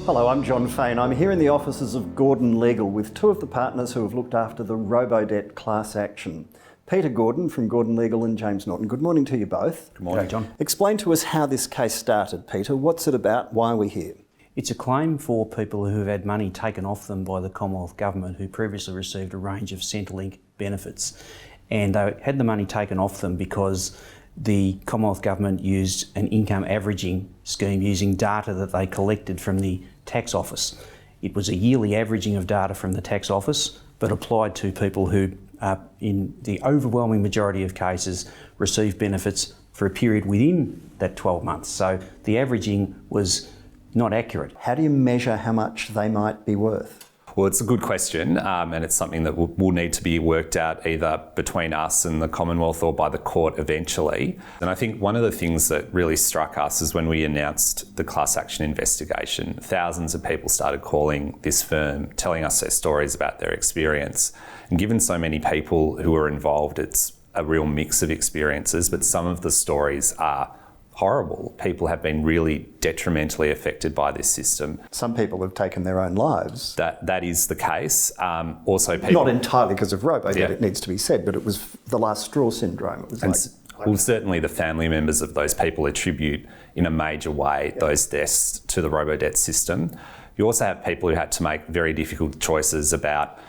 Hello, I'm John Fain. I'm here in the offices of Gordon Legal with two of the partners who have looked after the Robodebt class action. Peter Gordon from Gordon Legal and James Norton. Good morning to you both. Good morning, John. Explain to us how this case started, Peter. What's it about? Why are we here? It's a claim for people who have had money taken off them by the Commonwealth Government who previously received a range of Centrelink benefits. And they had the money taken off them because the Commonwealth Government used an income averaging scheme using data that they collected from the tax office. It was a yearly averaging of data from the tax office, but applied to people who, in the overwhelming majority of cases, received benefits for a period within that 12 months. So the averaging was not accurate. How do you measure how much they might be worth? Well, it's a good question, and it's something that will need to be worked out either between us and the Commonwealth or by the court eventually. And I think one of the things that really struck us is when we announced the class action investigation, thousands of people started calling this firm, telling us their stories about their experience. And given so many people who were involved, it's a real mix of experiences, but some of the stories are horrible. People have been really detrimentally affected by this system. Some people have taken their own lives. That is the case. Also, people... Not entirely because of Robodebt, it needs to be said, but it was the last straw syndrome. It was well, certainly the family members of those people attribute in a major way those deaths to the Robodebt system. You also have people who had to make very difficult choices about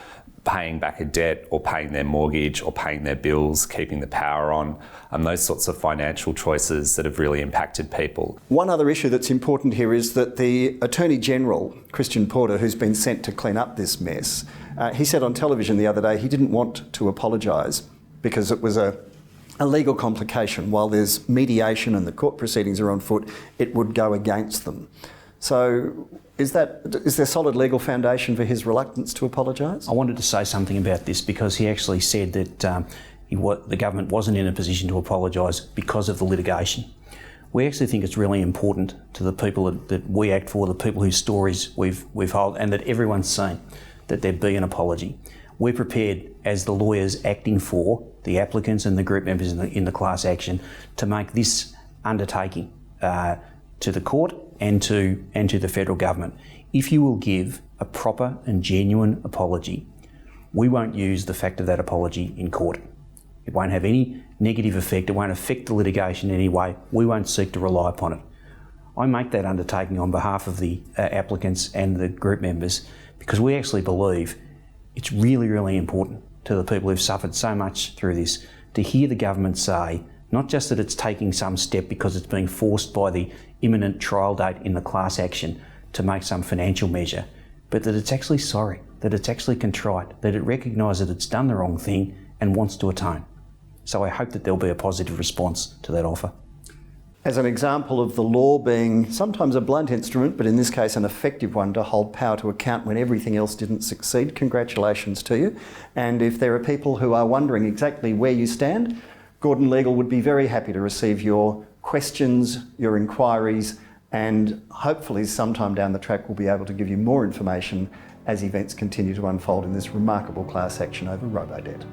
paying back a debt or paying their mortgage or paying their bills, keeping the power on, and those sorts of financial choices that have really impacted people. One other issue that's important here is that the Attorney General, Christian Porter, who's been sent to clean up this mess, he said on television the other day he didn't want to apologise because it was a legal complication. While there's mediation and the court proceedings are on foot, it would go against them. So is there solid legal foundation for his reluctance to apologise? I wanted to say something about this because he actually said that the government wasn't in a position to apologise because of the litigation. We actually think it's really important to the people that we act for, the people whose stories we've held, and that everyone's seen, that there be an apology. We're prepared, as the lawyers acting for the applicants and the group members in the class action, to make this undertaking to the court and to the federal government. If you will give a proper and genuine apology, we won't use the fact of that apology in court. It won't have any negative effect, it won't affect the litigation in any way. We won't seek to rely upon it. I make that undertaking on behalf of the applicants and the group members because we actually believe it's really, really important to the people who've suffered so much through this to hear the government say, not just that it's taking some step because it's being forced by the imminent trial date in the class action to make some financial measure, but that it's actually sorry, that it's actually contrite, that it recognises that it's done the wrong thing and wants to atone. So I hope that there'll be a positive response to that offer. As an example of the law being sometimes a blunt instrument, but in this case an effective one to hold power to account when everything else didn't succeed, congratulations to you. And if there are people who are wondering exactly where you stand, Gordon Legal would be very happy to receive your questions, your inquiries, and hopefully sometime down the track we'll be able to give you more information as events continue to unfold in this remarkable class action over Robodebt.